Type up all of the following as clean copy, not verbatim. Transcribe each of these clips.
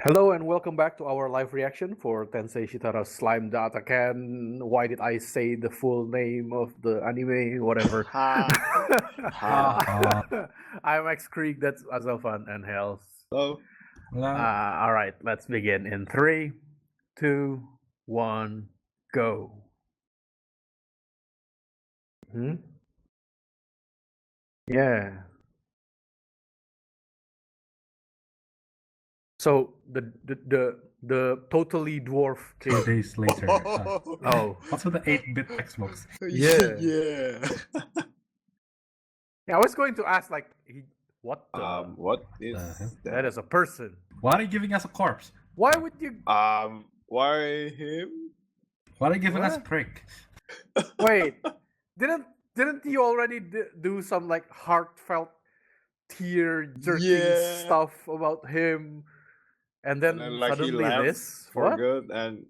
Hello and welcome back to our live reaction for Tensei Shitara Slime Datta Can. Why did I say the full name of the anime? Whatever. Ha. Ha. I'm X Krieg, that's Azalfan and Health. Hello. Alright, let's begin in 3, 2, 1, go. Yeah. So the totally dwarf 2 king. days later. Oh. Also the 8-bit Xbox. Yeah. Yeah. Yeah, I was going to ask like what is that is a person. Why are you giving us a corpse? Why would you why him? Why are you giving us What? prick? wait? Didn't you already do some like heartfelt tear jerking stuff about him, and then like, suddenly he left this for what? good and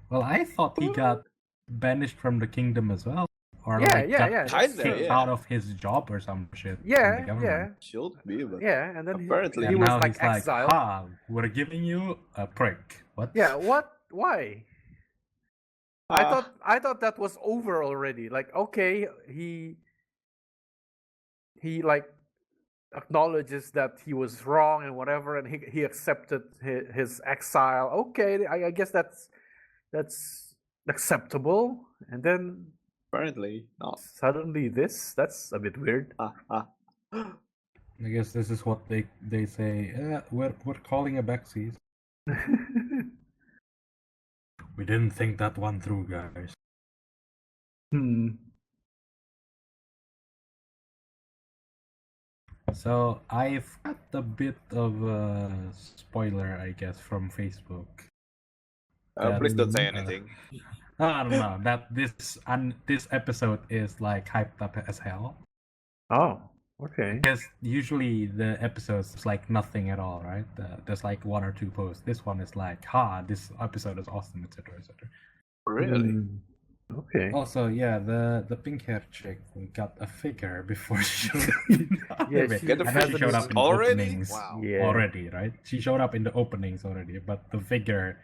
Well, I thought he got banished from the kingdom as well. Or Yeah, got that's Kinda, true. kicked yeah. out of his job or some shit. from the Yeah, government. should be, but yeah, and then apparently he And was now like he's like, exiled. ha, we're giving you a prick. What? Yeah, what? Why? I thought that was over already. Like, okay, he like acknowledges that he was wrong and whatever, and he accepted his exile. Okay, I guess that's acceptable. And then apparently not. suddenly that's a bit weird. I guess this is what they say. We're calling a backseas. We didn't think that one through, guys. So I've got a bit of a spoiler, I guess, from Facebook. Please don't say anything. I don't know that this episode is like hyped up as hell. Oh, okay. Because usually the episodes is like nothing at all, right? There's like 1 or 2 posts. This one is like, ha, this episode is awesome, etc., etc. Really? Okay. Also, yeah, the pink hair chick got a figure before she showed up in the Yeah, anime. she And then she showed up in the already? openings Wow. Yeah. already, right? She showed up in the openings already, but the figure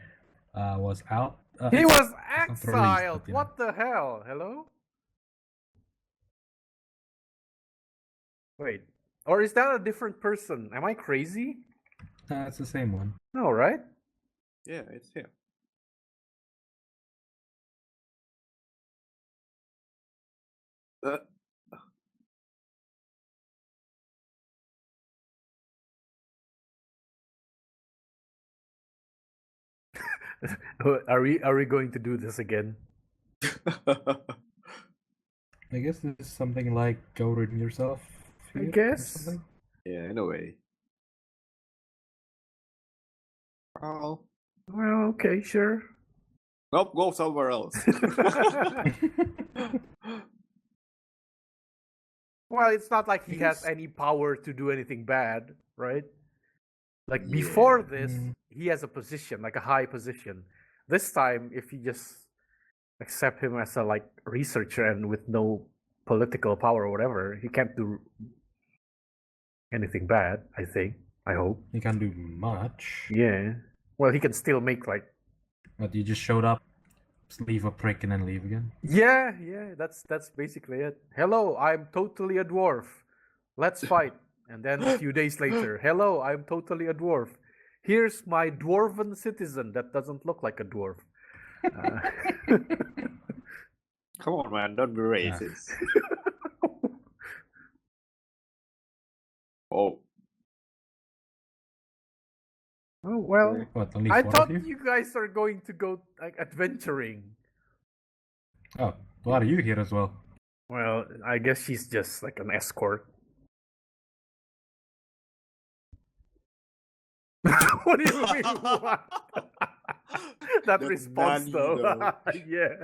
was out. He it's was not released, exiled. but, you know. What the hell? Hello? Wait. Or is that a different person? Am I crazy? It's the same one. No, right? Yeah, it's him. Are we going to do this again? I guess this is something like go redeem yourself. I here or guess. something. Yeah, in a way. Oh. Well, okay, sure. Nope, go somewhere else. Well, it's not like he has any power to do anything bad, right? Like before this, he has a position, like a high position. This time, if you just accept him as a like researcher and with no political power or whatever, he can't do anything bad. I think. I hope. He can't do much. Yeah. Well, he can still make like. But you just showed up, leave a prick, and then leave again. Yeah. That's basically it. Hello, I'm totally a dwarf. Let's fight. And then a few days later, hello, I'm totally a dwarf. Here's my dwarven citizen that doesn't look like a dwarf. Come on, man, don't be racist. Oh. Oh well. What, only I 4 thought of you guys are going to go like adventuring. Oh, why are you here as well? Well, I guess she's just like an escort. What do you mean? What? That response nanny, though. Yeah.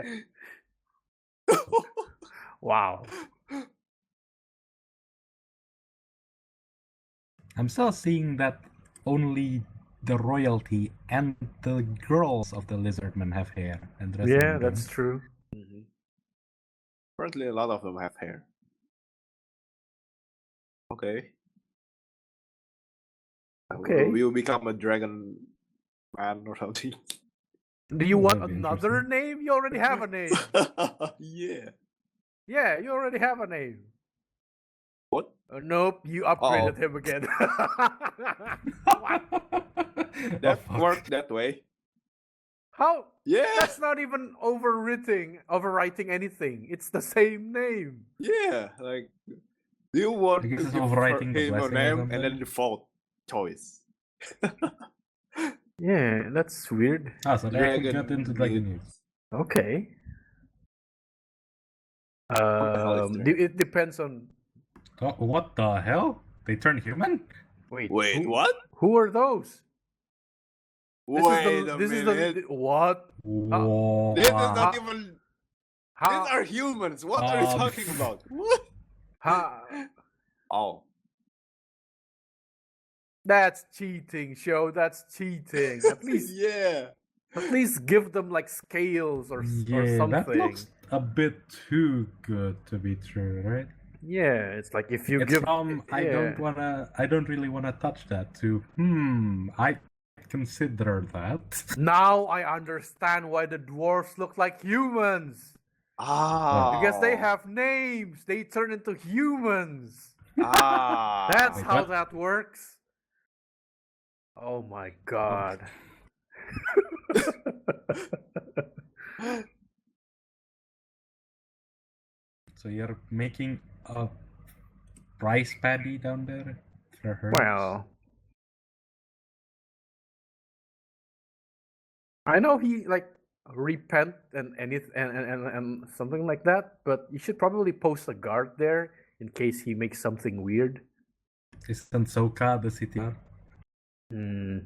Wow. I'm still seeing that only the royalty and the girls of the lizardmen have hair, and the rest of Yeah, them that's don't. true. Apparently, a lot of them have hair. Okay. Okay. Will become a dragon man or something. Do you Oh, want that'd be another interesting. name? You already have a name. Yeah. Yeah, you already have a name. What? Nope, you upgraded him again. What? That fuck. worked that way. How? Yeah. That's not even overwriting anything. It's the same name. Yeah. Like, do you want I guess to it's give overwriting the him a blessing or name and something. then default choice? Yeah, that's weird. Ah, so they Dragon got into Dragon meat. News. Okay. What the hell is dragon? It depends on. Oh, what the hell? They turned human? Wait, Wait, what? Who are those? Wait a This is minute. the what? What? This is not How- even. These How? are humans. What are you talking about? What? Oh. That's cheating, show. That's cheating. Yeah. At least give them like scales or Yeah, something. that looks a bit too good to be true, right? Yeah, it's like if you It's give. from I don't really wanna touch that to I consider that. Now I understand why the dwarfs look like humans. Ah. Because they have names. They turn into humans. Ah. That's Wait, how what? that works. Oh my god. So you're making a rice paddy down there for her? Well, I know he like repent and and something like that, but you should probably post a guard there in case he makes something weird. Isn't Soka the city? Hmm.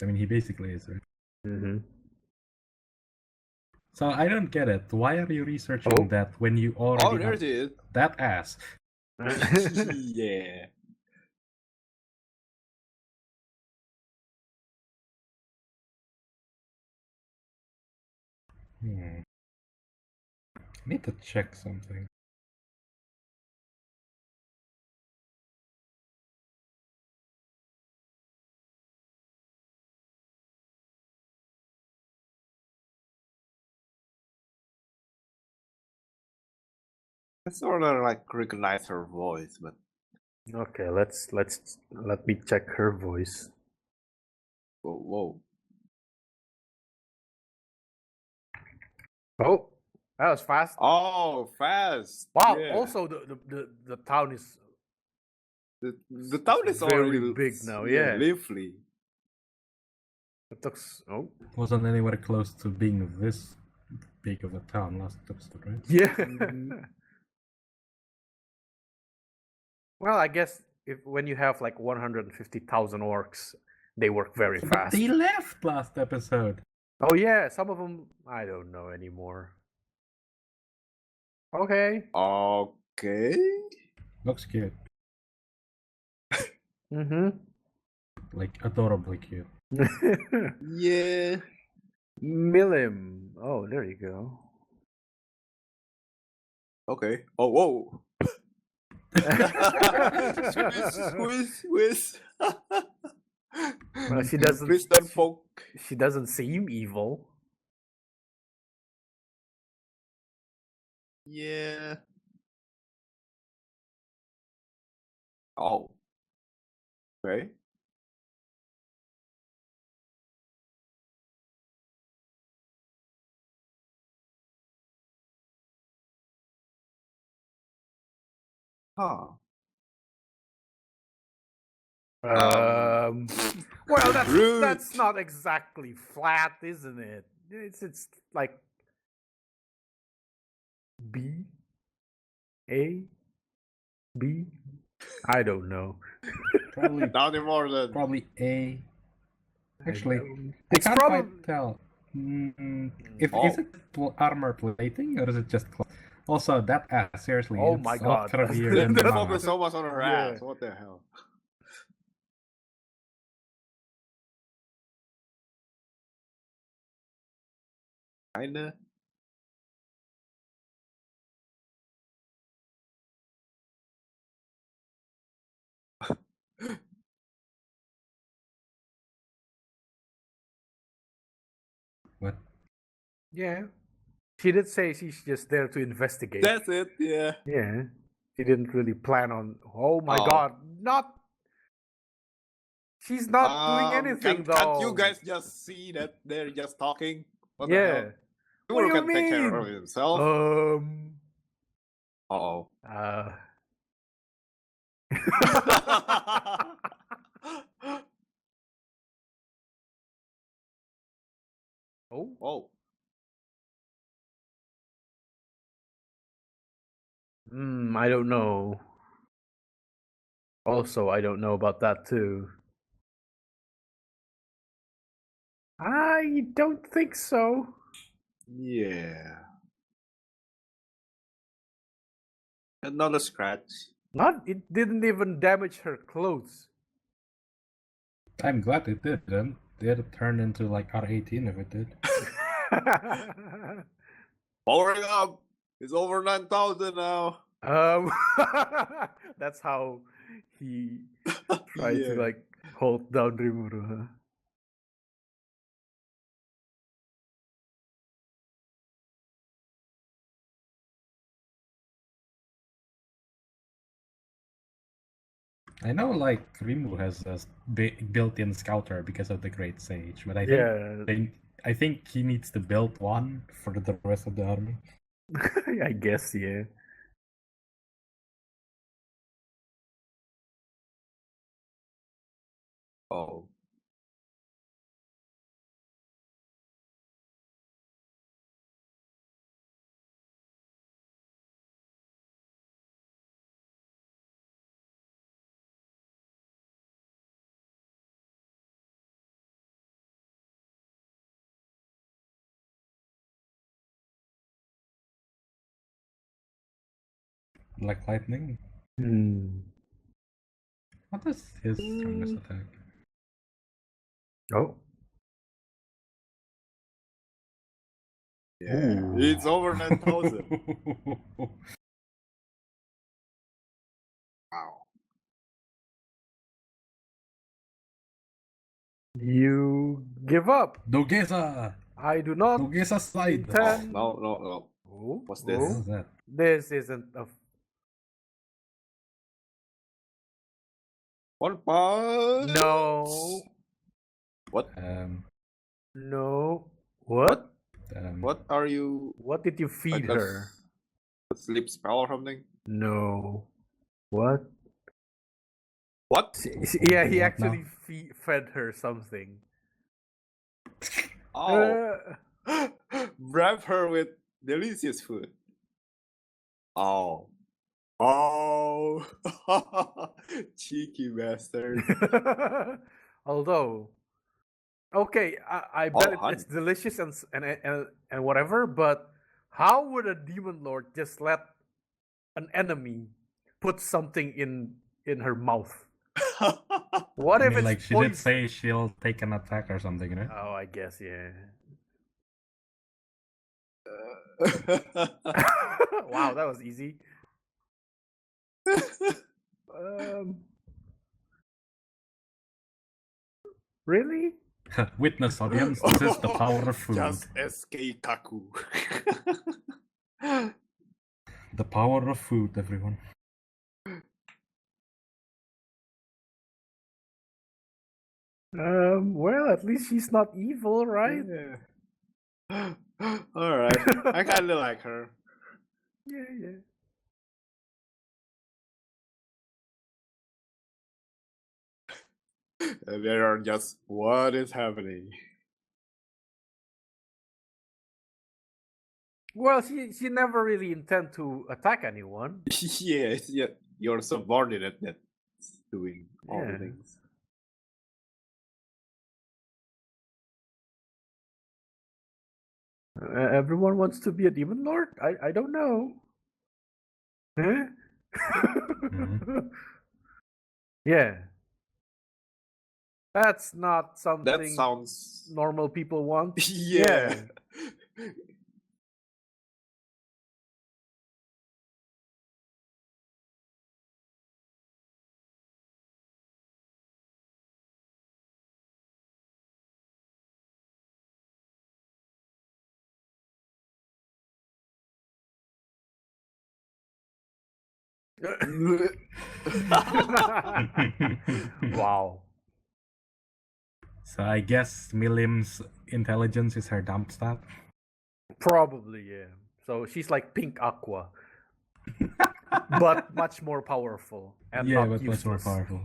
I mean, he basically is, right? Mm-hmm. So I don't get it. Why are you researching that when you already Oh, there have it is. that ass? Yeah. I need to check something. I sort of like recognize her voice, but Okay, let me check her voice. whoa. Oh, that was fast. Oh, fast. Wow. Yeah. Also, the town is The town is very already big now. Yeah. lively. It looks. Oh. Wasn't anywhere close to being this big of a town last episode, right? Yeah. Mhm. Well, I guess if when you have like 150,000 orcs, they work very But fast. they left last episode. Oh yeah, some of them I don't know anymore. Okay. Okay. Looks cute. Mm-hmm. Like, adorably cute. Yeah. Milim. Oh, there you go. Okay. Oh, whoa. Squiz. Well, she doesn't. Please don't poke. She doesn't seem evil. Yeah. Oh. Okay. Huh. Um. Well, Rude. that's not exactly flat, isn't it? It's like B A B. I don't know. Probably, Nothing more than probably A. Actually, I It's can't probably quite tell. If Oh. is it armor plating or is it just cloth? Also, that ass, seriously, Oh it's my a lot God. curvier than the they manga. focus so much on her Yeah. ass. What the hell? Kinda. What? Yeah. She did say she's just there to investigate. That's it. Yeah. Yeah. She didn't really plan on. Oh my Oh. god! Not. She's not doing anything though. Can't you guys just see that they're just talking? What the Yeah. hell? What do Lukl you can take care of mean? himself. Uh-oh. Oh. Oh. I don't know. Also, I don't know about that too. I don't think so. Yeah. Another scratch. Not. It didn't even damage her clothes. I'm glad it didn't. It'd turn into like R18 if it did. Powering up. It's over 9,000 now. That's how he tried to Yeah. like hold down Rimuru. Huh? I know like Rimu has a built-in scouter because of the Great Sage, but Yeah, I think he needs to build one for the rest of the army. I guess yeah. Oh. Like lightning. What is his strongest attack? Oh. Yeah. Ooh. It's over 9,000. Wow. You give up. Dogesa! I do not Dogesa side! intend. No. Oh, What's What this? is that? This isn't a. One punch. No. What? No. What? What are you? What did you feed Like her? a sleep spell or something? No. What? What? Yeah, he What actually now? fed her something. Oh. Bribe her with delicious food. Oh. Oh. Cheeky bastard. Although, okay, I Oh, bet honey. it's delicious and whatever. But how would a demon lord just let an enemy put something in her mouth? What I if mean, it's like, she did poison? say she'll take an attack or something, right? Oh, I guess yeah. Wow, that was easy. Really? Witness audience, this is the power of food. Just SK Kaku. The power of food, everyone. Well, at least she's not evil, right? Yeah. Alright. I kinda like her. Yeah. And they are just, what is happening? Well, she never really intend to attack anyone. Yeah, your subordinate that's doing all the Yeah. things. Everyone wants to be a demon lord? I don't know. Huh? Yeah. That's not That something sounds. normal people want. Yeah. Wow. So I guess Milim's intelligence is her dump stat. Probably, yeah. So she's like pink aqua, but much more powerful and Yeah, not but much more useless. powerful.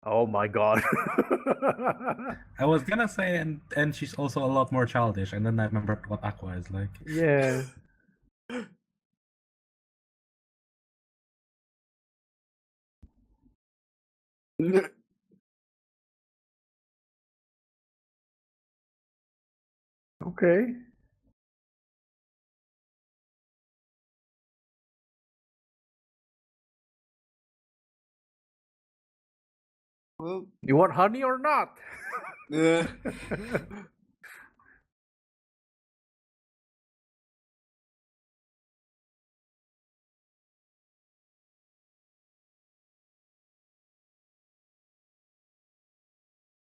Oh my god. I was gonna say, and she's also a lot more childish, and then I remembered what Aqua is like. Yeah. Okay. Well, You want honey or not? uh,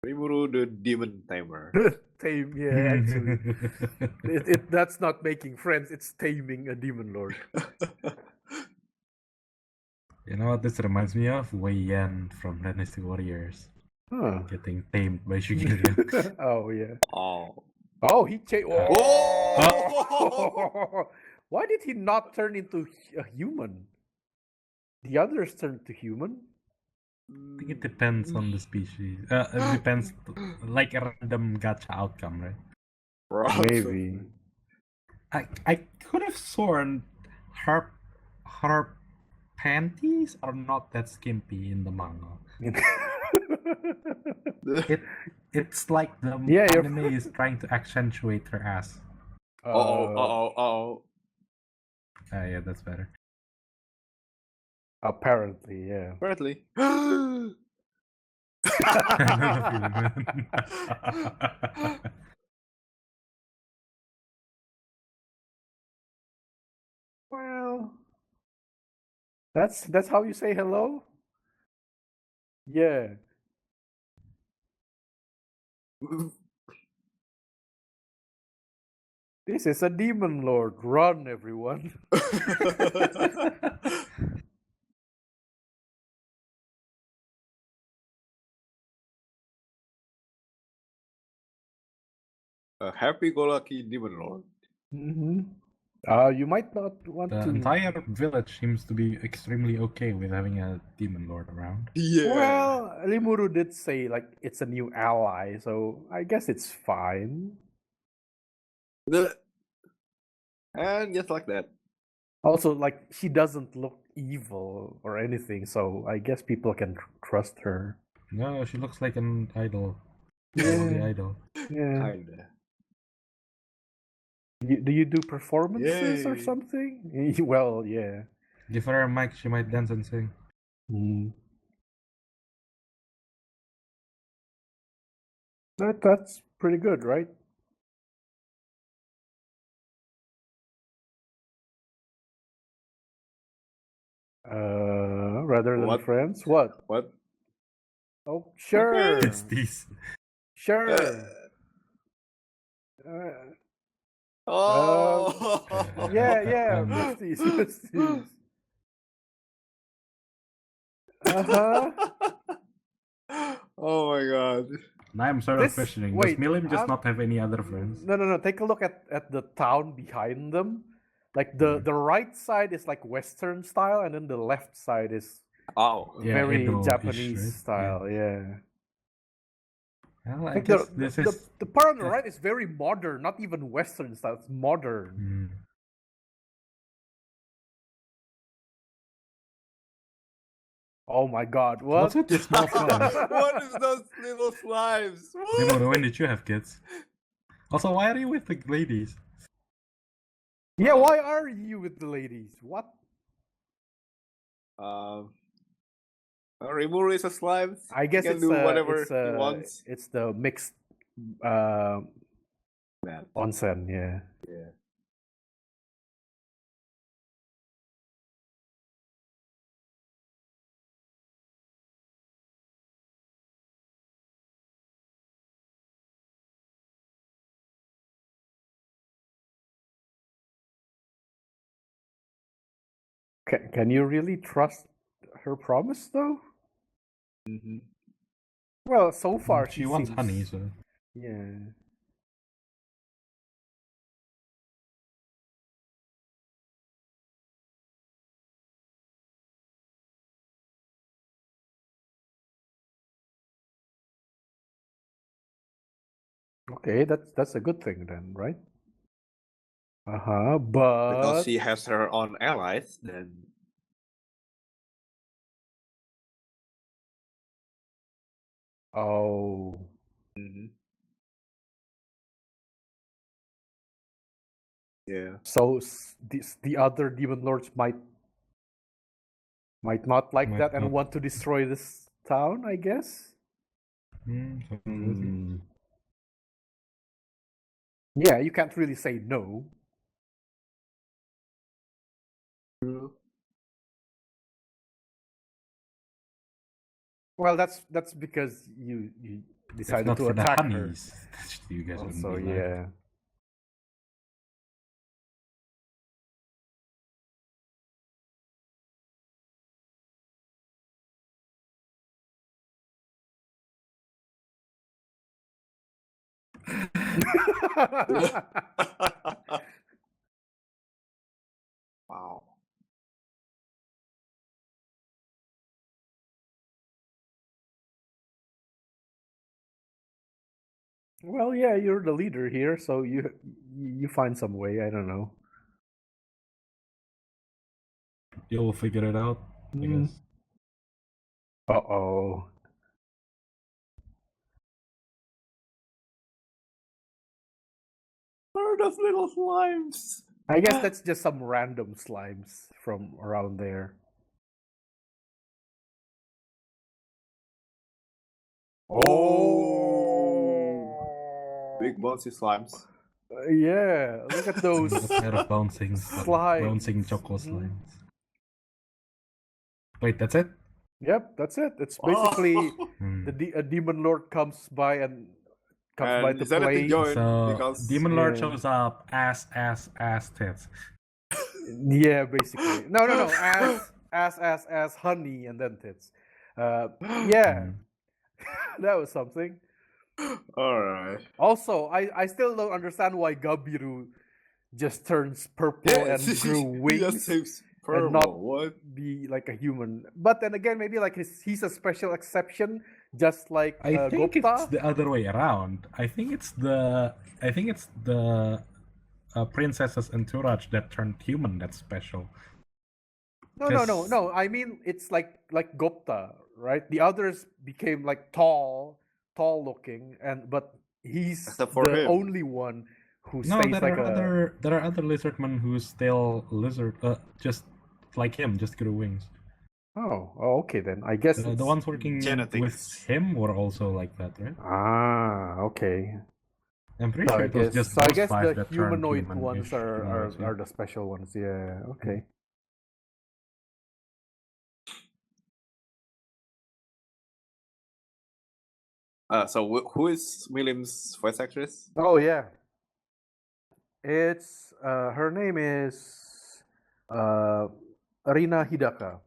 Rimuru the demon tamer. Tame, yeah, actually. That's not making friends, it's taming a demon lord. You know what this reminds me of? Wei Yan from Dynasty Warriors Huh. getting tamed by Shigirian. Oh yeah. Oh. Oh, he changed. Oh! Why did he not turn into a human? The others turned to human. I think it depends on the species. It depends, like a random gacha outcome, right? Maybe. I could have sworn her panties are not that skimpy in the manga. It's like the Yeah, you're- anime is trying to accentuate her ass. Uh-oh. Yeah, that's better. Apparently, yeah. Apparently. Well, that's how you say hello. Yeah. This is a demon lord. Run, everyone. A happy-go-lucky demon lord. Mm-hmm. You might not want The to. entire village seems to be extremely okay with having a demon lord around. Yeah. Well, Rimuru did say like it's a new ally, so I guess it's fine. And just like that. Also, like she doesn't look evil or anything, so I guess people can trust her. No, she looks like an idol. Yeah. Holy idol. Yeah. Kinda. Do you do performances or Yay. something? Well, yeah. Give her a mic, she might dance and sing. Mm. That's pretty good, right? Rather than What? friends, what? What? Oh, sure, It's these. sure. Oh. Yeah, besties, besties. Uh-huh. Oh my god. Now I'm sort of questioning. Does Milim just not have any other friends? No. Take a look at the town behind them. Like the right side is like Western style, and then the left side is Oh. Yeah, very Edo-ish, Japanese right? style. Yeah. Well, I Like guess this is. the part on the right is very modern, not even Western style. It's modern. Hmm. Oh my god, What's what? with the small flies? What is those little slimes? Rimuru, when did you have kids? Also, why are you with the ladies? Yeah, why are you with the ladies? What? Rimuru is a slime. I guess he can it's do whatever it's he wants. it's the mixed Man. onsen, yeah. Yeah. Can you really trust her promise though? Mhm. Well, so far She wants seems... honey, so Yeah. Okay, that's a good thing then, right? Because But she has her own allies, then oh, mhm. Yeah. so the other demon lords might not like Might that and not. want to destroy this town, I guess. Supposedly. Yeah, you can't really say no. True. Well, that's because you If decided not to for the attack her. honeys, you guys wouldn't Also, be alive. yeah. Wow. Well, yeah, you're the leader here, so you find some way. I don't know. You'll figure it out, I Mm. guess. Uh-oh. What are those little slimes? I guess that's just some random slimes from around there. Oh, big bouncy slimes. Yeah, look at those A pair of bouncing slimes. choco Mhm. slimes. Wait, that's it? Yep, that's it. It's Oh. basically Hmm. a demon lord comes by to Decided play. to join So because Demon Lord Yeah. shows up, ass tits. Yeah, basically. No. Ass, honey, and then tits. Yeah, that was something. All right. Also, I still don't understand why Gabiru just turns purple and grew He just wings seems and purple. not What? be like a human. But then again, maybe like he's a special exception, just like I think it's Gopta. the other way around. I think it's the princesses entourage that turned human that's special. No. I mean, it's like Gupta, right? The others became like tall looking, but he's Except for the him. only one who No, stays there like are other lizardmen who's still lizard, just like him, just grew wings. Oh, okay then. I guess The it's... ones working Genetics. with him were also like that, right? Okay. I'm pretty So sure I it was guess just so. I those guess five the that turned humanoid ones human-ish humanoids, yeah. are the special ones. Yeah. Okay. So who is William's voice actress? Oh yeah. It's her name is Rina Hidaka.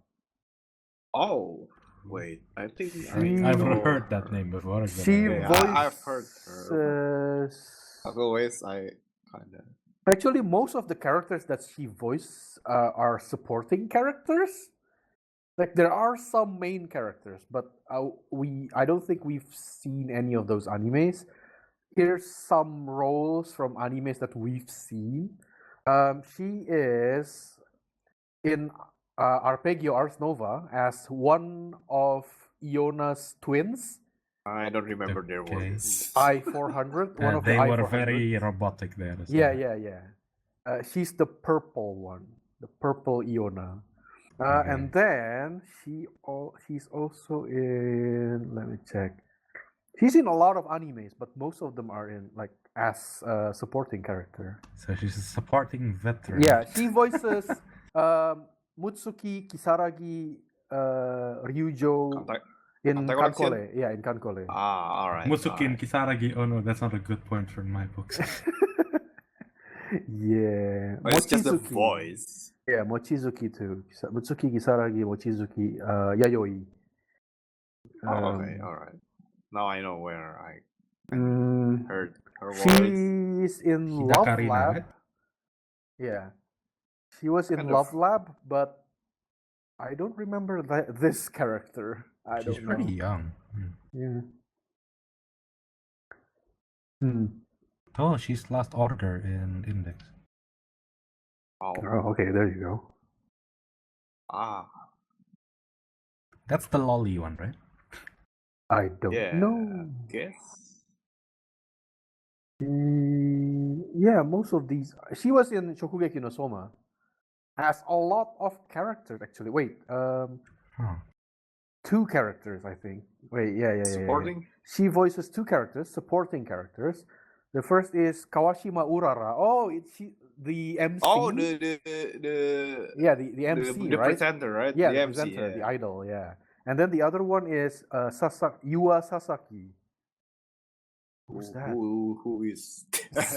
Oh, wait. I think I I've know heard that her. name before. but She I- Yeah, I've heard her. voices... As always, I kind of. Actually, most of the characters that she voiced are supporting characters. Like there are some main characters, but I don't think we've seen any of those animes. Here's some roles from animes that we've seen. She is in Arpeggio Ars Nova as one of Iona's twins. I don't remember their Okay. voices. I-400, one of the they were I-400. very robotic there. So. Yeah. She's the purple one, the purple Iona. Okay. And then she's also in... Let me check. She's in a lot of animes, but most of them are in like as a supporting character. So she's a supporting veteran. Yeah, she voices Mutsuki, Kisaragi, Ryujo in Antagonist? Kankole. Yeah, in Kankole. Ah, all right. Mutsuki and all right. Kisaragi. Oh no, that's not a good point for my books. Yeah, But it's just the Mochizuki. voice. Yeah, Mochizuki too. Mutsuki, Kisaragi, Mochizuki, Yayoi. Okay, all right. Now I know where I mm, heard her voice. she's in Love Hidakarina, Lab. right? Yeah, she was in Kind Love of- Lab, but I don't remember this character. I She's don't pretty know. young. Yeah. Hmm. Oh, she's last order in Index. Oh, Oh, okay, there you go. That's the lolly one, right? I don't yeah. know. Guess. Yeah, most of these. She was in Shokugeki no Soma. Has a lot of characters actually. Wait, Huh. 2 characters I think. Wait, yeah. Supporting. She voices 2 characters, supporting characters. The first is Kawashima Urara. Oh, it's the MC. Oh, the the MC, the right? presenter, right? Yeah, the MC, presenter, yeah. the idol, yeah. And then the other one is Yua Sasaki. Who's that? Who is?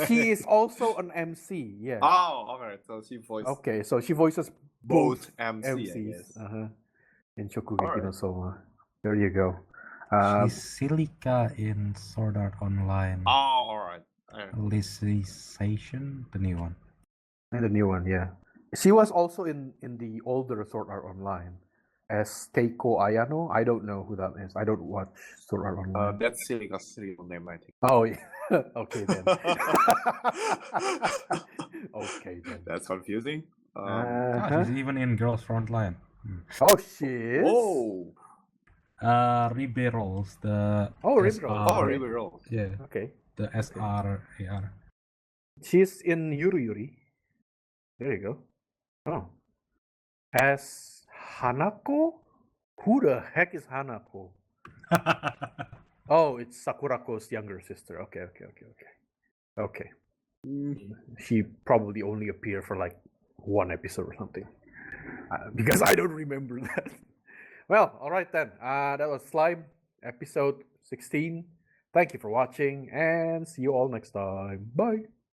She is also an MC, yeah. Oh, okay. So she voiced Okay, so she voices both both MC, I MCs. guess. In Shokugeki no Alright. Soma. There you go. She's Silica in Sword Art Online. Oh, all right. Alicization, the new one. And the new one, yeah. She was also in the older Sword Art Online as Keiko Ayano. I don't know who that is. I don't watch Sword Art Online. That's Silica's real name, I think. Oh, yeah. Okay then. Okay then. That's confusing. She's even in Girls Frontline. Oh, she is? Whoa. Ribeirol's the Ribeirol's. Oh, Okay. River Rolls. Yeah, Okay. the SRAR. She's in Yuri Yuri. There you go. Oh. As Hanako? Who the heck is Hanako? Oh, it's Sakurako's younger sister. Okay. Okay. She probably only appeared for like 1 episode or something. Because I don't remember that. Well, alright then. That was Slime, episode 16. Thank you for watching, and see you all next time. Bye.